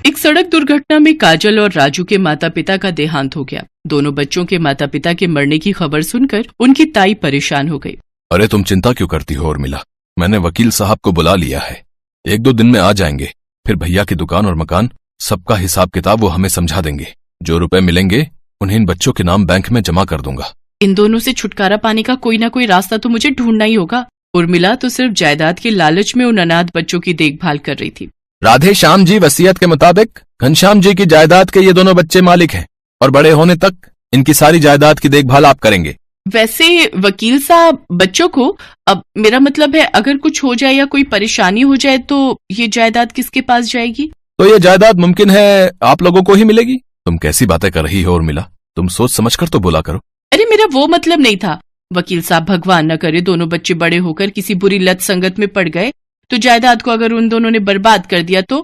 एक सड़क दुर्घटना में काजल और राजू के माता पिता का देहांत हो गया। दोनों बच्चों के माता पिता के मरने की खबर सुनकर उनकी ताई परेशान हो गई। अरे तुम चिंता क्यों करती हो उर्मिला, मैंने वकील साहब को बुला लिया है, 1-2 दिन में आ जाएंगे। फिर भैया की दुकान और मकान सबका हिसाब किताब वो हमें समझा देंगे। जो रुपए मिलेंगे उन्हें इन बच्चों के नाम बैंक में जमा कर दूंगा। इन दोनों से छुटकारा पाने का कोई ना कोई रास्ता तो मुझे ढूंढना ही होगा। उर्मिला तो सिर्फ जायदाद के लालच में उन अनाथ बच्चों की देखभाल कर रही थी। राधे श्याम जी वसीयत के मुताबिक घनश्याम जी की जायदाद के ये दोनों बच्चे मालिक हैं और बड़े होने तक इनकी सारी जायदाद की देखभाल आप करेंगे। वैसे वकील साहब, बच्चों को, अब मेरा मतलब है अगर कुछ हो जाए या कोई परेशानी हो जाए तो ये जायदाद किसके पास जाएगी? तो ये जायदाद मुमकिन है आप लोगों को ही मिलेगी। तुम कैसी बातें कर रही हो उर्मिला, तुम सोच समझकर तो बोला करो। अरे मेरा वो मतलब नहीं था वकील साहब, भगवान न करे दोनों बच्चे बड़े होकर किसी बुरी लत संगत में पड़ गए तो जायदाद को अगर उन दोनों ने बर्बाद कर दिया तो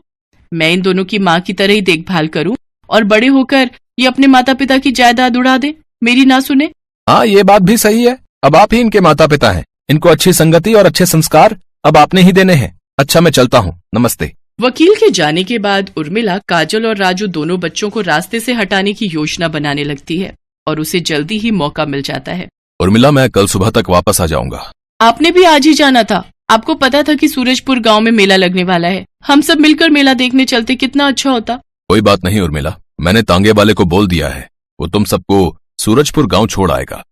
मैं इन दोनों की माँ की तरह ही देखभाल करूं और बड़े होकर ये अपने माता पिता की जायदाद उड़ा दे, मेरी ना सुने। हाँ ये बात भी सही है, अब आप ही इनके माता पिता हैं, इनको अच्छी संगति और अच्छे संस्कार अब आपने ही देने हैं। अच्छा मैं चलता हूँ, नमस्ते। वकील के जाने के बाद उर्मिला, काजल और राजू दोनों बच्चों को रास्ते से हटाने की योजना बनाने लगती है और उसे जल्दी ही मौका मिल जाता है। उर्मिला मैं कल सुबह तक वापस आ जाऊंगा। आपने भी आज ही जाना था, आपको पता था कि सूरजपुर गांव में मेला लगने वाला है, हम सब मिलकर मेला देखने चलते कितना अच्छा होता। कोई बात नहीं उर्मिला, मैंने तांगे वाले को बोल दिया है, वो तुम सबको सूरजपुर गांव छोड़ आएगा।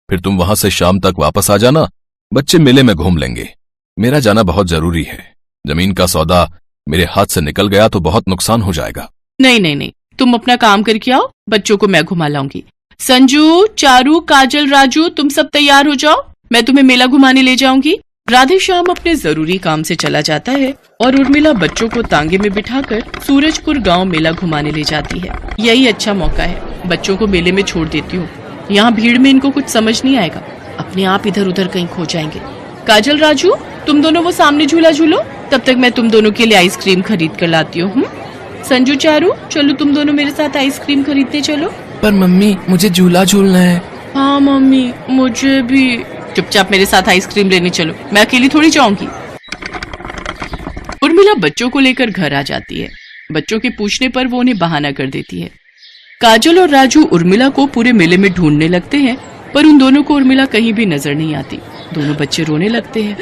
फिर तुम वहां से शाम तक वापस आ जाना, बच्चे मेले में घूम लेंगे। मेरा जाना बहुत जरूरी है, जमीन का सौदा मेरे हाथ से निकल गया तो बहुत नुकसान हो जाएगा। नहीं नहीं नहीं, तुम अपना काम करके आओ, बच्चों को मैं घुमा लाऊंगी। संजू, चारू, काजल, राजू तुम सब तैयार हो जाओ, मैं तुम्हें मेला घुमाने ले जाऊंगी। राधे श्याम अपने जरूरी काम से चला जाता है और उर्मिला बच्चों को तांगे में बिठाकर सूरजपुर गांव मेला घुमाने ले जाती है। यही अच्छा मौका है, बच्चों को मेले में छोड़ देती हूँ, यहाँ भीड़ में इनको कुछ समझ नहीं आएगा, अपने आप इधर उधर कहीं खो जाएंगे। काजल, राजू तुम दोनों वो सामने झूला झूलो, तब तक मैं तुम दोनों के लिए आइसक्रीम खरीद कर लाती हूँ। संजू, चारू चलो तुम दोनों मेरे साथ आइसक्रीम खरीदने चलो। पर मम्मी मुझे झूला झूलना है। हाँ मम्मी मुझे भी। चुपचाप मेरे साथ आइसक्रीम लेने चलो, मैं अकेली थोड़ी जाऊंगी। उर्मिला बच्चों को लेकर घर आ जाती है। बच्चों के पूछने पर वो उन्हें बहाना कर देती है। काजल और राजू उर्मिला को पूरे मेले में ढूंढने लगते हैं पर उन दोनों को उर्मिला कहीं भी नजर नहीं आती। दोनों बच्चे रोने लगते हैं।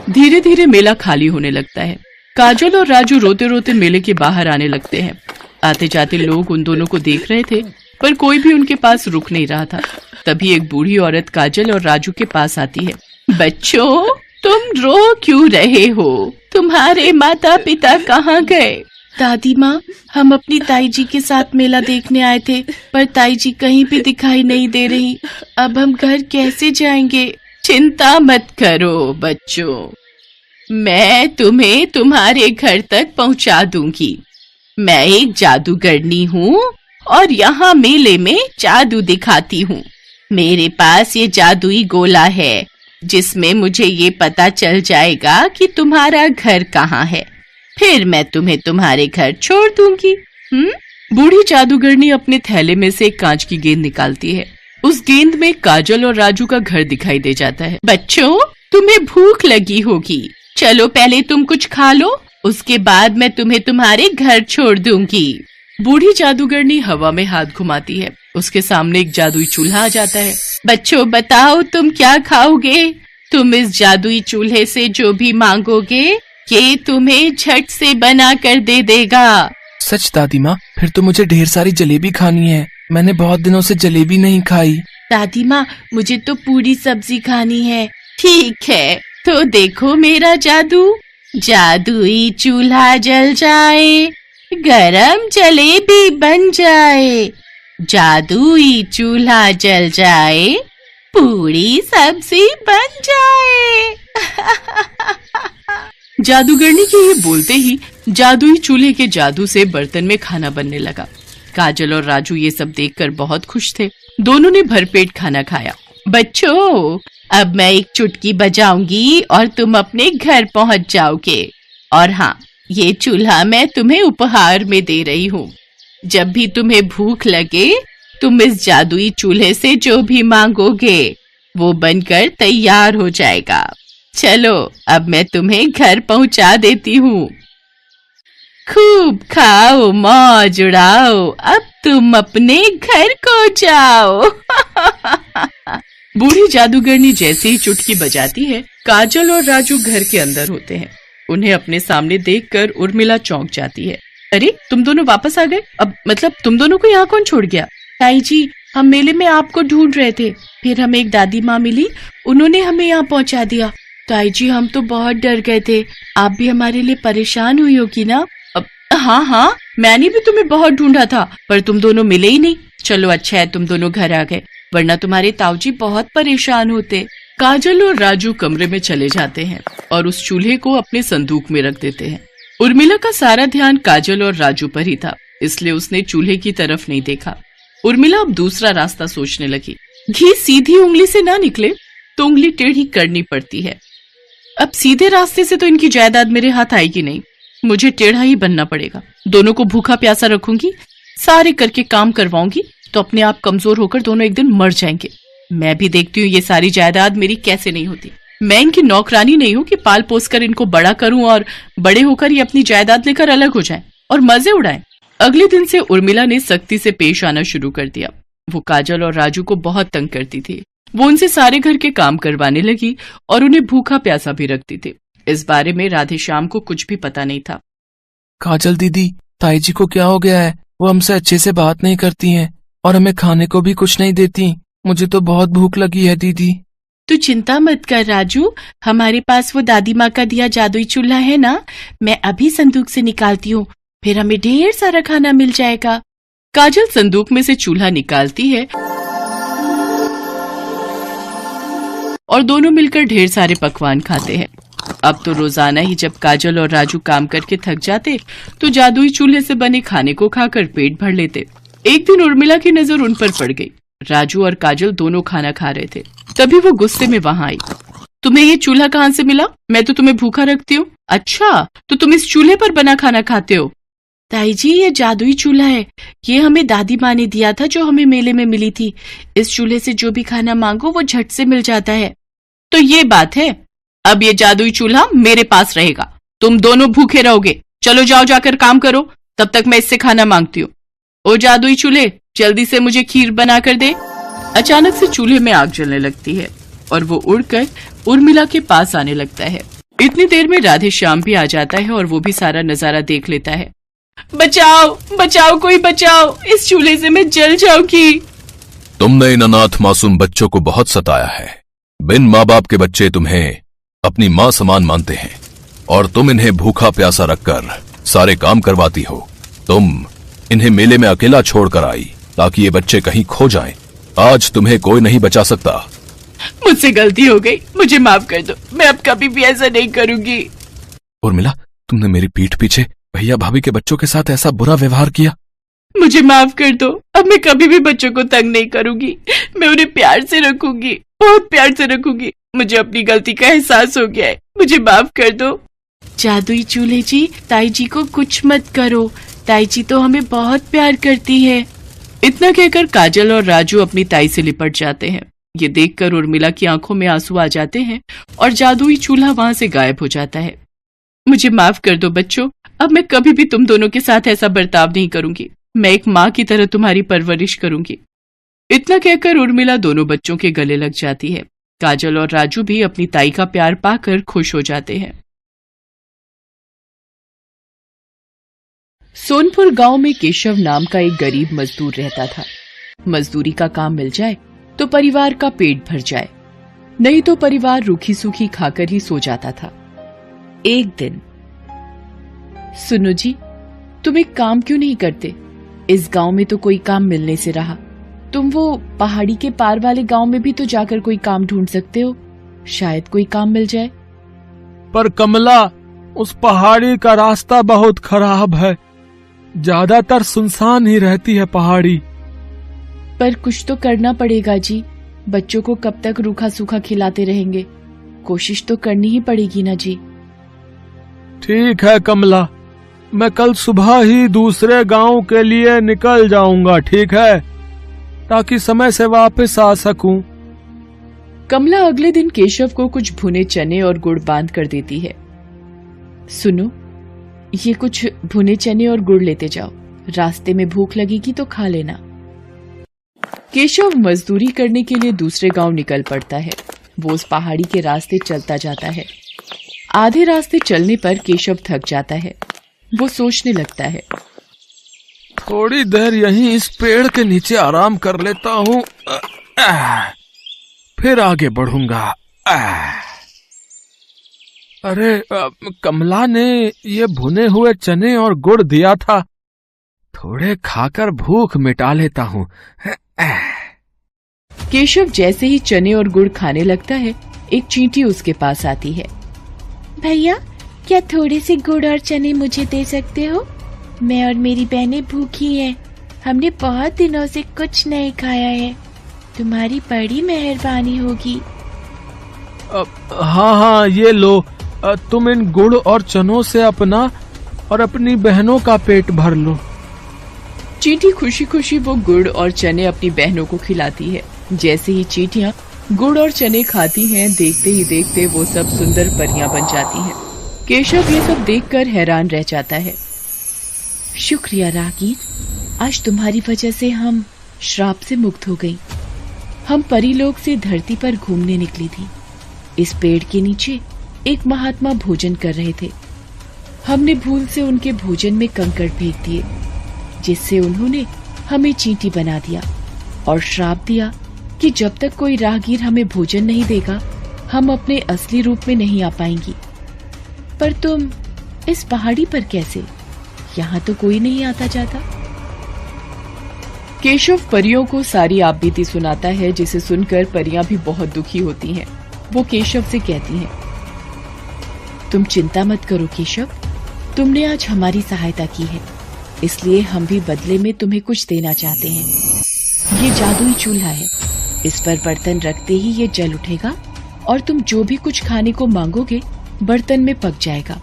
धीरे धीरे मेला खाली होने लगता है। काजल और राजू रोते रोते मेले के बाहर आने लगते हैं। आते जाते लोग उन दोनों को देख रहे थे पर कोई भी उनके पास रुक नहीं रहा था। तभी एक बूढ़ी औरत काजल और राजू के पास आती है। बच्चों तुम रो क्यों रहे हो, तुम्हारे माता पिता कहाँ गए? दादी माँ, हम अपनी ताई जी के साथ मेला देखने आए थे पर ताई जी कहीं भी दिखाई नहीं दे रही, अब हम घर कैसे जाएंगे? चिंता मत करो बच्चों, मैं तुम्हें तुम्हारे घर तक पहुँचा दूंगी। मैं एक जादूगरनी हूँ और यहाँ मेले में जादू दिखाती हूँ। मेरे पास ये जादुई गोला है जिसमें मुझे ये पता चल जाएगा कि तुम्हारा घर कहाँ है, फिर मैं तुम्हें तुम्हारे घर छोड़ दूंगी। बूढ़ी जादूगरनी अपने थैले में से एक कांच की गेंद निकालती है। उस गेंद में काजल और राजू का घर दिखाई दे जाता है। बच्चों तुम्हें भूख लगी होगी, चलो पहले तुम कुछ खा लो, उसके बाद मैं तुम्हें तुम्हारे घर छोड़ दूंगी। बूढ़ी जादूगरनी हवा में हाथ घुमाती है। उसके सामने एक जादुई चूल्हा आ जाता है। बच्चों बताओ तुम क्या खाओगे? तुम इस जादुई चूल्हे से जो भी मांगोगे ये तुम्हें झट से बना कर दे देगा। सच दादी माँ, फिर तो मुझे ढेर सारी जलेबी खानी है, मैंने बहुत दिनों से जलेबी नहीं खाई। दादी माँ मुझे तो पूरी सब्जी खानी है। ठीक है तो देखो मेरा जादू, जादुई चूल्हा जल जाए, गरम जलेबी बन जाए, जादुई चूल्हा जल जाए, पूरी सब्जी बन जाए। जादूगरनी के ये बोलते ही जादुई चूल्हे के जादू से बर्तन में खाना बनने लगा। काजल और राजू ये सब देखकर बहुत खुश थे। दोनों ने भरपेट खाना खाया। बच्चों अब मैं एक चुटकी बजाऊंगी और तुम अपने घर पहुंच जाओगे। और हाँ, ये चूल्हा मैं तुम्हें उपहार में दे रही हूँ। जब भी तुम्हें भूख लगे तुम इस जादुई चूल्हे से जो भी मांगोगे वो बनकर तैयार हो जाएगा। चलो अब मैं तुम्हें घर पहुंचा देती हूँ। खूब खाओ मौज उड़ाओ, अब तुम अपने घर को जाओ। बूढ़ी जादूगरनी जैसे ही चुटकी बजाती है, काजल और राजू घर के अंदर होते हैं। उन्हें अपने सामने देखकर उर्मिला चौंक जाती है। अरे तुम दोनों वापस आ गए? अब मतलब तुम दोनों को यहाँ कौन छोड़ गया? ताई जी, हम मेले में आपको ढूंढ रहे थे, फिर हमें एक दादी माँ मिली, उन्होंने हमें यहाँ पहुँचा दिया। ताई जी, हम तो बहुत डर गए थे, आप भी हमारे लिए परेशान हुई होगी ना? हाँ, मैंने भी तुम्हें बहुत ढूंढा था, पर तुम दोनों मिले ही नहीं। चलो अच्छा है तुम दोनों घर आ गए, वरना तुम्हारे ताऊजी बहुत परेशान होते। काजल और राजू कमरे में चले जाते हैं और उस चूल्हे को अपने संदूक में रख देते हैं। उर्मिला का सारा ध्यान काजल और राजू पर ही था, इसलिए उसने चूल्हे की तरफ नहीं देखा। उर्मिला अब दूसरा रास्ता सोचने लगी। घी सीधी उंगली से ना निकले तो उंगली टेढ़ी करनी पड़ती है। अब सीधे रास्ते से तो इनकी जायदाद मेरे हाथ आएगी नहीं, मुझे टेढ़ा ही बनना पड़ेगा। दोनों को भूखा प्यासा रखूंगी, सारे करके काम करवाऊंगी, तो अपने आप कमजोर होकर दोनों एक दिन मर जाएंगे। मैं भी देखती हूँ ये सारी जायदाद मेरी कैसे नहीं होती। मैं इनकी नौकरानी नहीं हूँ कि पाल पोस कर इनको बड़ा करूं और बड़े होकर ये अपनी जायदाद लेकर अलग हो जाएं और मजे उड़ाएं। अगले दिन से उर्मिला ने सख्ती से पेश आना शुरू कर दिया। वो काजल और राजू को बहुत तंग करती थी। वो उनसे सारे घर के काम करवाने लगी और उन्हें भूखा प्यासा भी रखती थी। इस बारे में राधे श्याम को कुछ भी पता नहीं था। काजल दीदी, ताई जी को क्या हो गया है? वो हमसे अच्छे से बात नहीं करती हैं और हमें खाने को भी कुछ नहीं देती। मुझे तो बहुत भूख लगी है दीदी। तू चिंता मत कर राजू, हमारे पास वो दादी माँ का दिया जादुई चूल्हा है ना, मैं अभी संदूक से निकालती हूँ, फिर हमें ढेर सारा खाना मिल जाएगा। काजल संदूक में से चूल्हा निकालती है और दोनों मिलकर ढेर सारे पकवान खाते हैं। अब तो रोजाना ही जब काजल और राजू काम करके थक जाते तो जादुई चूल्हे से बने खाने को खाकर पेट भर लेते। एक दिन उर्मिला की नजर उन पर पड़ गई। राजू और काजल दोनों खाना खा रहे थे, तभी वो गुस्से में वहां आई। तुम्हें ये चूल्हा कहाँ से मिला? मैं तो तुम्हें भूखा रखती हूँ। अच्छा, तो तुम इस चूल्हे पर बना खाना खाते हो? ताई जी, ये जादुई चूल्हा है, ये हमें दादी माँ ने दिया था जो हमें मेले में मिली थी। इस चूल्हे से जो भी खाना मांगो वो झट से मिल जाता है। तो ये बात है, अब ये जादुई चूल्हा मेरे पास रहेगा, तुम दोनों भूखे रहोगे। चलो जाओ, जाकर काम करो, तब तक मैं इससे खाना मांगती हूँ। ओ जादुई चूल्हे, जल्दी से मुझे खीर बना कर दे। अचानक से चूल्हे में आग जलने लगती है और वो उड़कर उर्मिला के पास आने लगता है। इतनी देर में राधे श्याम भी आ जाता है और वो भी सारा नजारा देख लेता है। बचाओ बचाओ, कोई बचाओ, इस चूल्हे से मैं जल जाऊंगी। तुमने इन अनाथ मासूम बच्चों को बहुत सताया है। बिन माँ बाप के बच्चे तुम्हें अपनी माँ समान मानते हैं और तुम इन्हें भूखा प्यासा रखकर सारे काम करवाती हो। तुम इन्हें मेले में अकेला छोड़कर आई ताकि ये बच्चे कहीं खो जाएं। आज तुम्हें कोई नहीं बचा सकता। मुझसे गलती हो गई, मुझे माफ कर दो, मैं अब कभी भी ऐसा नहीं करूंगी। उर्मिला, तुमने मेरी पीठ पीछे भैया भाभी के बच्चों के साथ ऐसा बुरा व्यवहार किया। मुझे माफ कर दो, अब मैं कभी भी बच्चों को तंग नहीं करूंगी। मैं उन्हें प्यार से रखूंगी, बहुत प्यार से रखूंगी। मुझे अपनी गलती का एहसास हो गया है, मुझे माफ कर दो। जादुई चूल्हे जी, ताई जी को कुछ मत करो, ताई जी तो हमें बहुत प्यार करती है। इतना कहकर काजल और राजू अपनी ताई से लिपट जाते हैं। ये देखकर उर्मिला की आंखों में आंसू आ जाते हैं और जादुई चूल्हा वहां से गायब हो जाता है। मुझे माफ कर दो बच्चों, अब मैं कभी भी तुम दोनों के साथ ऐसा बर्ताव नहीं करूंगी। मैं एक माँ की तरह तुम्हारी परवरिश करूंगी। इतना कहकर उर्मिला दोनों बच्चों के गले लग जाती है। काजल और राजू भी अपनी ताई का प्यार पाकर खुश हो जाते हैं। सोनपुर गांव में केशव नाम का एक गरीब मजदूर रहता था। मजदूरी का काम मिल जाए तो परिवार का पेट भर जाए, नहीं तो परिवार रूखी सूखी खाकर ही सो जाता था। एक दिन, सुनो जी, तुम एक काम क्यों नहीं करते? इस गांव में तो कोई काम मिलने से रहा, तुम वो पहाड़ी के पार वाले गांव में भी तो जाकर कोई काम ढूंढ सकते हो, शायद कोई काम मिल जाए। पर कमला, उस पहाड़ी का रास्ता बहुत खराब है, ज्यादातर सुनसान ही रहती है पहाड़ी। पर कुछ तो करना पड़ेगा जी, बच्चों को कब तक रूखा सूखा खिलाते रहेंगे, कोशिश तो करनी ही पड़ेगी ना जी। ठीक है कमला, मैं कल सुबह ही दूसरे गांव के लिए निकल जाऊंगा, ठीक है, ताकि समय से वापस आ सकूं। कमला अगले दिन केशव को कुछ भुने चने और गुड़ बांध कर देती है। सुनो, ये कुछ भुने चने और गुड़ लेते जाओ, रास्ते में भूख लगेगी तो खा लेना। केशव मजदूरी करने के लिए दूसरे गांव निकल पड़ता है। वो उस पहाड़ी के रास्ते चलता जाता है। आधे रास्ते चलने पर केशव थक जाता है। वो सोचने लगता है, थोड़ी देर यहीं इस पेड़ के नीचे आराम कर लेता हूँ, फिर आगे बढ़ूंगा। अरे कमला ने ये भुने हुए चने और गुड़ दिया था, थोड़े खाकर भूख मिटा लेता हूँ। केशव जैसे ही चने और गुड़ खाने लगता है, एक चींटी उसके पास आती है। भैया, क्या थोड़े से गुड़ और चने मुझे दे सकते हो? मैं और मेरी बहनें भूखी हैं। हमने बहुत दिनों से कुछ नहीं खाया है। तुम्हारी बड़ी मेहरबानी होगी। हाँ हाँ, ये लो, तुम इन गुड़ और चनों से अपना और अपनी बहनों का पेट भर लो। चींटी खुशी खुशी वो गुड़ और चने अपनी बहनों को खिलाती है। जैसे ही चींटियां गुड़ और चने खाती हैं, देखते ही देखते वो सब सुंदर परियां बन जाती हैं। केशव ये सब देखकर हैरान रह जाता है। शुक्रिया रागीर, आज तुम्हारी वजह से हम श्राप से मुक्त हो गई। हम परीलोक से धरती पर घूमने निकली थी। इस पेड़ के नीचे एक महात्मा भोजन कर रहे थे। हमने भूल से उनके भोजन में कंकड़ फेंक दिए, जिससे उन्होंने हमें चींटी बना दिया और श्राप दिया कि जब तक कोई राहगीर हमें भोजन नहीं देगा, हम अपने असली रूप में नहीं आ पाएंगी। पर तुम इस पहाड़ी पर कैसे? यहाँ तो कोई नहीं आता जाता। केशव परियों को सारी आपबीती सुनाता है, जिसे सुनकर परियां भी बहुत दुखी होती हैं। वो केशव से कहती हैं, तुम चिंता मत करो केशव, तुमने आज हमारी सहायता की है, इसलिए हम भी बदले में तुम्हें कुछ देना चाहते हैं। ये जादुई चूल्हा है, इस पर बर्तन रखते ही ये जल उठेगा और तुम जो भी कुछ खाने को मांगोगे बर्तन में पक जाएगा।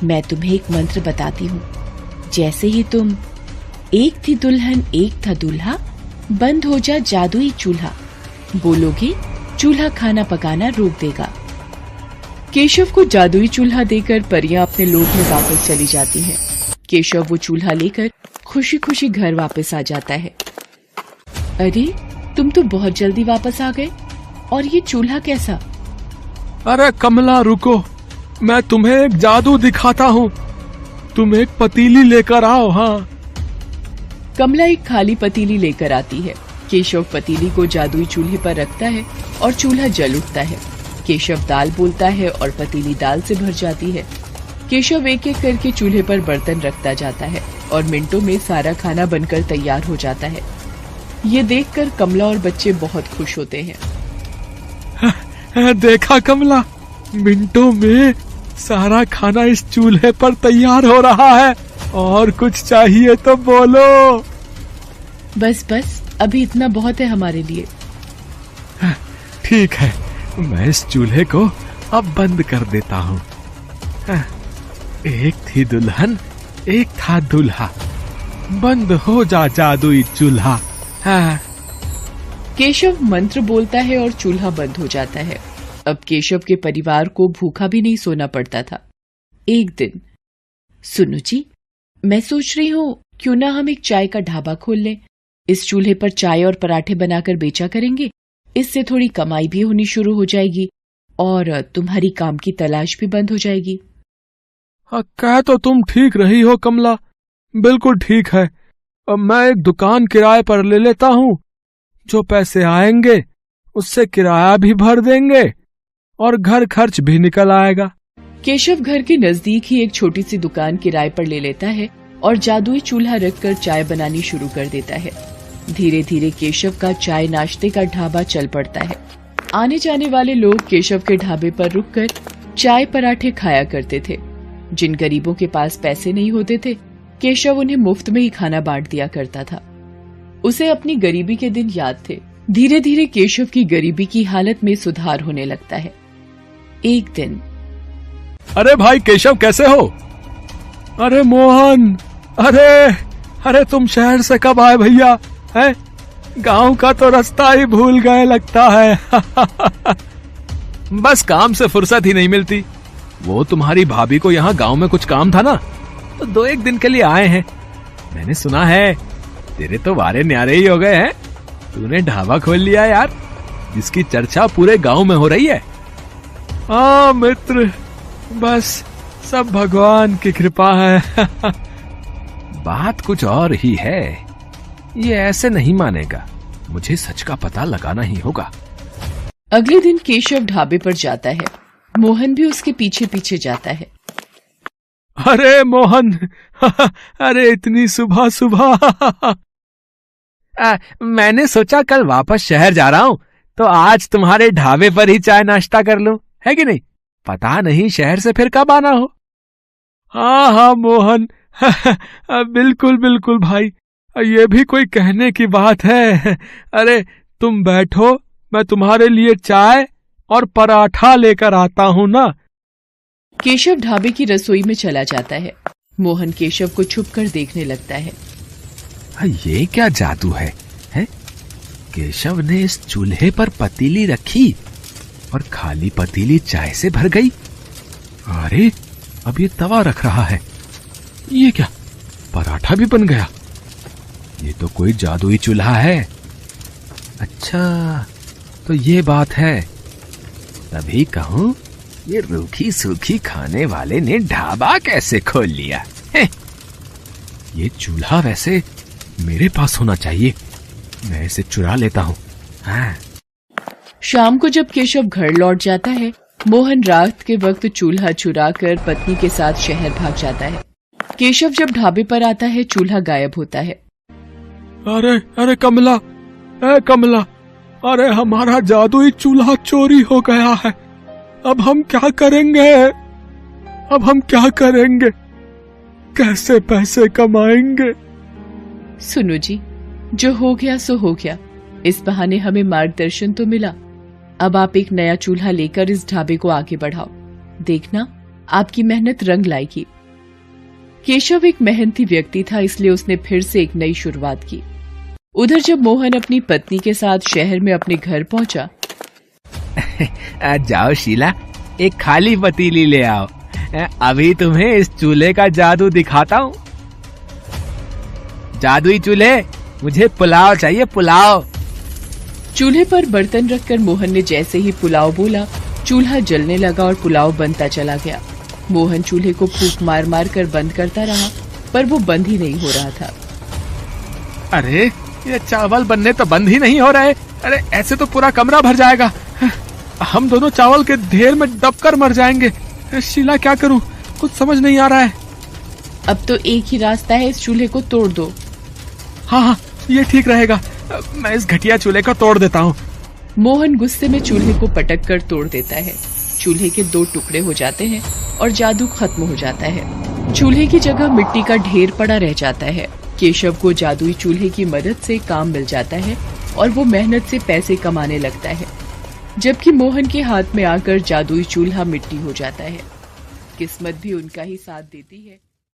मैं तुम्हें एक मंत्र बताती हूँ। जैसे ही तुम एक थी दुल्हन एक था दूल्हा, बंद हो जा जादुई चूल्हा बोलोगे, चूल्हा खाना पकाना रोक देगा। केशव को जादुई चूल्हा देकर परियां अपने लोक में वापस चली जाती हैं। केशव वो चूल्हा लेकर खुशी खुशी घर वापस आ जाता है। अरे, तुम तो बहुत जल्दी वापस आ गए, और ये चूल्हा कैसा? अरे कमला रुको, मैं तुम्हें एक जादू दिखाता हूँ। तुम एक पतीली लेकर आओ। हाँ। कमला एक खाली पतीली लेकर आती है। केशव पतीली को जादुई चूल्हे पर रखता है और चूल्हा जल उठता है। केशव दाल बोलता है और पतीली दाल से भर जाती है। केशव एक एक करके चूल्हे पर बर्तन रखता जाता है और मिनटों में सारा खाना बनकर तैयार हो जाता है। ये देखकर कमला और बच्चे बहुत खुश होते हैं। देखा कमला, मिनटों में सारा खाना इस चूल्हे पर तैयार हो रहा है। और कुछ चाहिए तो बोलो। बस बस, अभी इतना बहुत है हमारे लिए। ठीक है, मैं इस चूल्हे को अब बंद कर देता हूँ। एक थी दुल्हन एक था दूल्हा, बंद हो जा जादुई चूल्हा। केशव मंत्र बोलता है और चूल्हा बंद हो जाता है। अब केशव के परिवार को भूखा भी नहीं सोना पड़ता था। एक दिन, सुनो जी, मैं सोच रही हूँ क्यों ना हम एक चाय का ढाबा खोल लें। इस चूल्हे पर चाय और पराठे बनाकर बेचा करेंगे। इससे थोड़ी कमाई भी होनी शुरू हो जाएगी और तुम्हारी काम की तलाश भी बंद हो जाएगी। कह तो तुम ठीक रही हो कमला, बिल्कुल ठीक है। मैं एक दुकान किराए पर ले लेता हूँ। जो पैसे आएंगे उससे किराया भी भर देंगे और घर खर्च भी निकल आएगा। केशव घर के नजदीक ही एक छोटी सी दुकान किराए पर ले लेता है और जादुई चूल्हा रखकर चाय बनानी शुरू कर देता है। धीरे धीरे केशव का चाय नाश्ते का ढाबा चल पड़ता है। आने जाने वाले लोग केशव के ढाबे पर रुककर चाय पराठे खाया करते थे। जिन गरीबों के पास पैसे नहीं होते थे, केशव उन्हें मुफ्त में ही खाना बांट दिया करता था। उसे अपनी गरीबी के दिन याद थे। धीरे धीरे केशव की गरीबी की हालत में सुधार होने लगता है। एक दिन, अरे भाई केशव, कैसे हो? अरे मोहन, अरे तुम शहर से कब आए भैया? है, गांव का तो रास्ता ही भूल गए लगता है। बस काम से फुर्सत ही नहीं मिलती। वो तुम्हारी भाभी को यहाँ गांव में कुछ काम था ना, तो 2-1 दिन के लिए आए हैं। मैंने सुना है तेरे तो वारे न्यारे ही हो गए हैं। तूने ढाबा खोल लिया यार, जिसकी चर्चा पूरे गांव में हो रही है। हाँ मित्र, बस सब भगवान की कृपा है। बात कुछ और ही है। ये ऐसे नहीं मानेगा, मुझे सच का पता लगाना ही होगा। अगले दिन केशव ढाबे पर जाता है। मोहन भी उसके पीछे पीछे जाता है। अरे मोहन, अरे इतनी सुबह सुबह। मैंने सोचा कल वापस शहर जा रहा हूं, तो आज तुम्हारे ढाबे पर ही चाय नाश्ता कर लूं, है कि नहीं? पता नहीं शहर से फिर कब आना हो। हाँ हाँ मोहन, बिल्कुल बिल्कुल भाई, ये भी कोई कहने की बात है। अरे तुम बैठो, मैं तुम्हारे लिए चाय और पराठा लेकर आता हूं ना। केशव ढाबे की रसोई में चला जाता है। मोहन केशव को छुपकर देखने लगता है। ये क्या जादू है? केशव ने इस चूल्हे पर पतीली रखी और खाली पतीली चाय से भर गई। अरे अब ये तवा रख रहा है। ये क्या, पराठा भी बन गया? ये तो कोई जादुई चूल्हा है। अच्छा तो ये बात है, तभी कहूं ये रूखी सूखी खाने वाले ने ढाबा कैसे खोल लिया। ये चूल्हा वैसे मेरे पास होना चाहिए, मैं इसे चुरा लेता हूँ। हाँ। शाम को जब केशव घर लौट जाता है, मोहन रात के वक्त चूल्हा चुराकर पत्नी के साथ शहर भाग जाता है। केशव जब ढाबे पर आता है, चूल्हा गायब होता है। अरे अरे कमला, कमला, अरे हमारा जादुई चूल्हा चोरी हो गया है। अब हम क्या करेंगे? अब हम क्या करेंगे? कैसे पैसे कमाएंगे? सुनो जी, जो हो गया सो हो गया। इस बहाने हमें मार्गदर्शन तो मिला। अब आप एक नया चूल्हा लेकर इस ढाबे को आगे बढ़ाओ, देखना आपकी मेहनत रंग लाएगी। केशव एक मेहनती व्यक्ति था, इसलिए उसने फिर से एक नई शुरुआत की। उधर जब मोहन अपनी पत्नी के साथ शहर में अपने घर पहुंचा। जाओ शीला, एक खाली पतीली ले आओ, अभी तुम्हें इस चूल्हे का जादू दिखाता हूँ। जादुई चूल्हे, मुझे पुलाव चाहिए, पुलाव। चूल्हे पर बर्तन रखकर मोहन ने जैसे ही पुलाव बोला, चूल्हा जलने लगा और पुलाव बनता चला गया। मोहन चूल्हे को फूंक मार मार कर बंद करता रहा, पर वो बंद ही नहीं हो रहा था। अरे ये चावल बनने तो बंद ही नहीं हो रहे। अरे ऐसे तो पूरा कमरा भर जाएगा। हम दोनों चावल के ढेर में दबकर मर जाएंगे। शीला क्या करूं, कुछ समझ नहीं आ रहा है। अब तो एक ही रास्ता है, इस चूल्हे को तोड़ दो। हाँ हाँ, ये ठीक रहेगा। मैं इस घटिया चूल्हे को तोड़ देता हूँ। मोहन गुस्से में चूल्हे को पटक कर तोड़ देता है। चूल्हे के 2 टुकड़े हो जाते हैं और जादू खत्म हो जाता है। चूल्हे की जगह मिट्टी का ढेर पड़ा रह जाता है। केशव को जादुई चूल्हे की मदद से काम मिल जाता है और वो मेहनत से पैसे कमाने लगता है, जबकि मोहन के हाथ में आकर जादुई चूल्हा मिट्टी हो जाता है। किस्मत भी उनका ही साथ देती है।